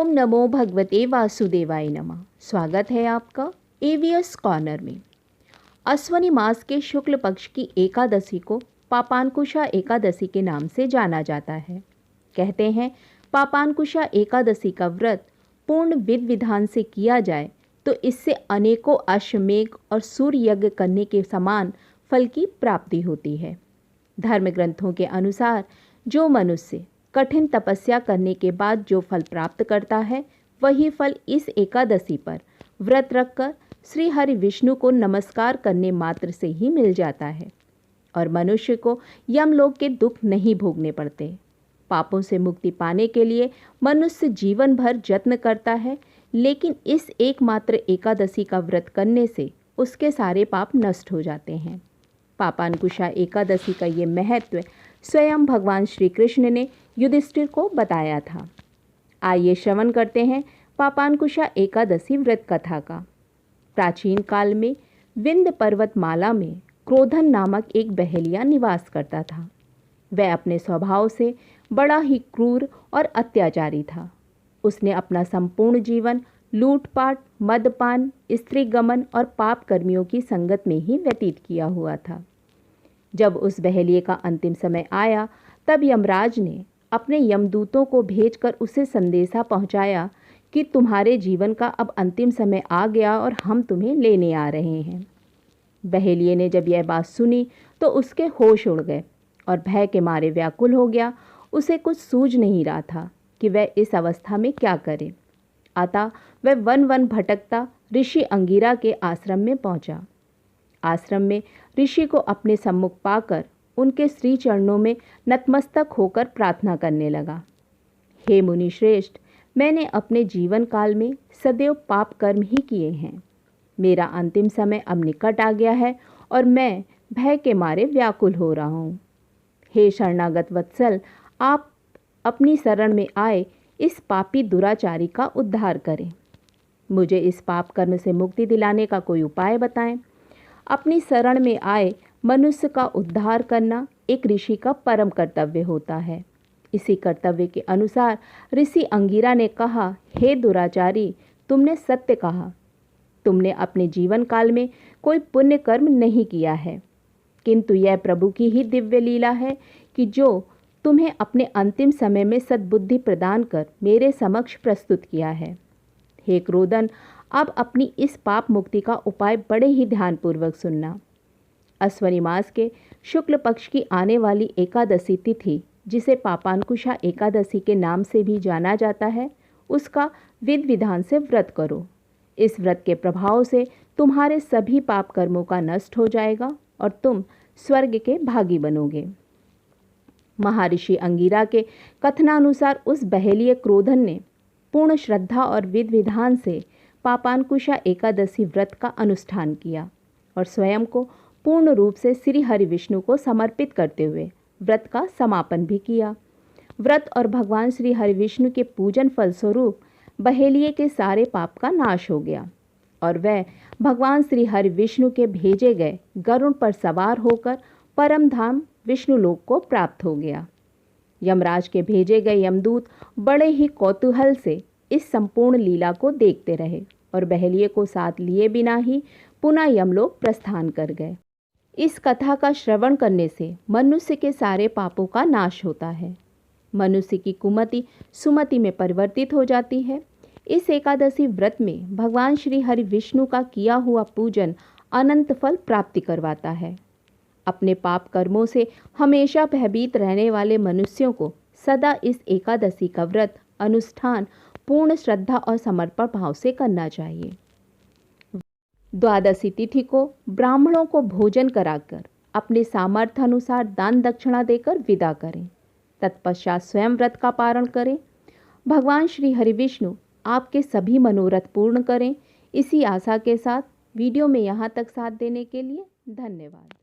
ओम नमो भगवते वासुदेवाय नमः। स्वागत है आपका एवीएस कॉर्नर में। अश्वनी मास के शुक्ल पक्ष की एकादशी को पापांकुशा एकादशी के नाम से जाना जाता है। कहते हैं पापांकुशा एकादशी का व्रत पूर्ण विधि विधान से किया जाए तो इससे अनेकों अश्वमेघ और सूर्य यज्ञ करने के समान फल की प्राप्ति होती है। धर्म ग्रंथों के अनुसार जो मनुष्य कठिन तपस्या करने के बाद जो फल प्राप्त करता है वही फल इस एकादशी पर व्रत रखकर श्री हरि विष्णु को नमस्कार करने मात्र से ही मिल जाता है और मनुष्य को यमलोक के दुख नहीं भोगने पड़ते। पापों से मुक्ति पाने के लिए मनुष्य जीवन भर यत्न करता है, लेकिन इस एकमात्र एकादशी का व्रत करने से उसके सारे पाप नष्ट हो जाते हैं। पापांकुशा एकादशी का ये महत्व स्वयं भगवान श्री कृष्ण ने युधिष्ठिर को बताया था। आइए श्रवण करते हैं पापांकुशा एकादशी व्रत कथा का। प्राचीन काल में विंध्य पर्वतमाला में क्रोधन नामक एक बहेलिया निवास करता था। वह अपने स्वभाव से बड़ा ही क्रूर और अत्याचारी था। उसने अपना संपूर्ण जीवन लूटपाट, मदपान, स्त्री गमन और पाप कर्मियों की संगत में ही व्यतीत किया हुआ था। जब उस बहेलिये का अंतिम समय आया तब यमराज ने अपने यमदूतों को भेजकर उसे संदेशा पहुंचाया कि तुम्हारे जीवन का अब अंतिम समय आ गया और हम तुम्हें लेने आ रहे हैं। बहेलिये ने जब यह बात सुनी तो उसके होश उड़ गए और भय के मारे व्याकुल हो गया। उसे कुछ सूझ नहीं रहा था कि वह इस अवस्था में क्या करे। अतः वह वन वन भटकता ऋषि अंगिरा के आश्रम में पहुंचा। आश्रम में ऋषि को अपने सम्मुख पाकर उनके श्री चरणों में नतमस्तक होकर प्रार्थना करने लगा। हे मुनि श्रेष्ठ, मैंने अपने जीवन काल में सदैव पाप कर्म ही किए हैं। मेरा अंतिम समय अब निकट आ गया है और मैं भय के मारे व्याकुल हो रहा हूँ। हे शरणागत वत्सल, आप अपनी शरण में आए इस पापी दुराचारी का उद्धार करें। मुझे इस पाप कर्म से मुक्ति दिलाने का कोई उपाय बताएं। अपनी शरण में आए मनुष्य का उद्धार करना एक ऋषि का परम कर्तव्य होता है। इसी कर्तव्य के अनुसार ऋषि अंगिरा ने कहा, हे दुराचारी, तुमने सत्य कहा। तुमने अपने जीवन काल में कोई पुण्य कर्म नहीं किया है, किंतु यह प्रभु की ही दिव्य लीला है कि जो तुम्हें अपने अंतिम समय में सद्बुद्धि प्रदान कर मेरे समक्ष प्रस्तुत किया है। हे क्रोधन, अब अपनी इस पाप मुक्ति का उपाय बड़े ही ध्यानपूर्वक सुनना। अश्वनी मास के शुक्ल पक्ष की आने वाली एकादशी तिथि, जिसे पापांकुशा एकादशी के नाम से भी जाना जाता है, उसका विधि विधान से व्रत करो। इस व्रत के प्रभाव से तुम्हारे सभी पाप कर्मों का नष्ट हो जाएगा और तुम स्वर्ग के भागी बनोगे। महर्षि अंगिरा के कथनानुसार उस बहेलिये क्रोधन ने पूर्ण श्रद्धा और विधि विधान से पापांकुशा एकादशी व्रत का अनुष्ठान किया और स्वयं को पूर्ण रूप से श्री हरि विष्णु को समर्पित करते हुए व्रत का समापन भी किया। व्रत और भगवान श्री हरि विष्णु के पूजन फलस्वरूप बहेलिये के सारे पाप का नाश हो गया और वह भगवान श्री हरि विष्णु के भेजे गए गरुड़ पर सवार होकर परम धाम विष्णुलोक को प्राप्त हो गया। यमराज के भेजे गए यमदूत बड़े ही कौतूहल से इस संपूर्ण लीला को देखते रहे और बहेलिये को साथ लिए बिना ही पुनः यमलोक प्रस्थान कर गए। इस कथा का श्रवण करने से मनुष्य के सारे पापों का नाश होता है। मनुष्य की कुमति सुमति में परिवर्तित हो जाती है। इस एकादशी व्रत में भगवान श्री हरि विष्णु का किया हुआ पूजन अनंत फल प्राप्ति करवाता है। अपने पाप कर्मों से हमेशा भयभीत रहने वाले मनुष्यों को सदा इस एकादशी का व्रत अनुष्ठान पूर्ण श्रद्धा और समर्पण भाव से करना चाहिए। द्वादशी तिथि को ब्राह्मणों को भोजन कराकर अपने सामर्थ्य अनुसार दान दक्षिणा देकर विदा करें। तत्पश्चात स्वयं व्रत का पारण करें। भगवान श्री हरि विष्णु आपके सभी मनोरथ पूर्ण करें। इसी आशा के साथ वीडियो में यहाँ तक साथ देने के लिए धन्यवाद।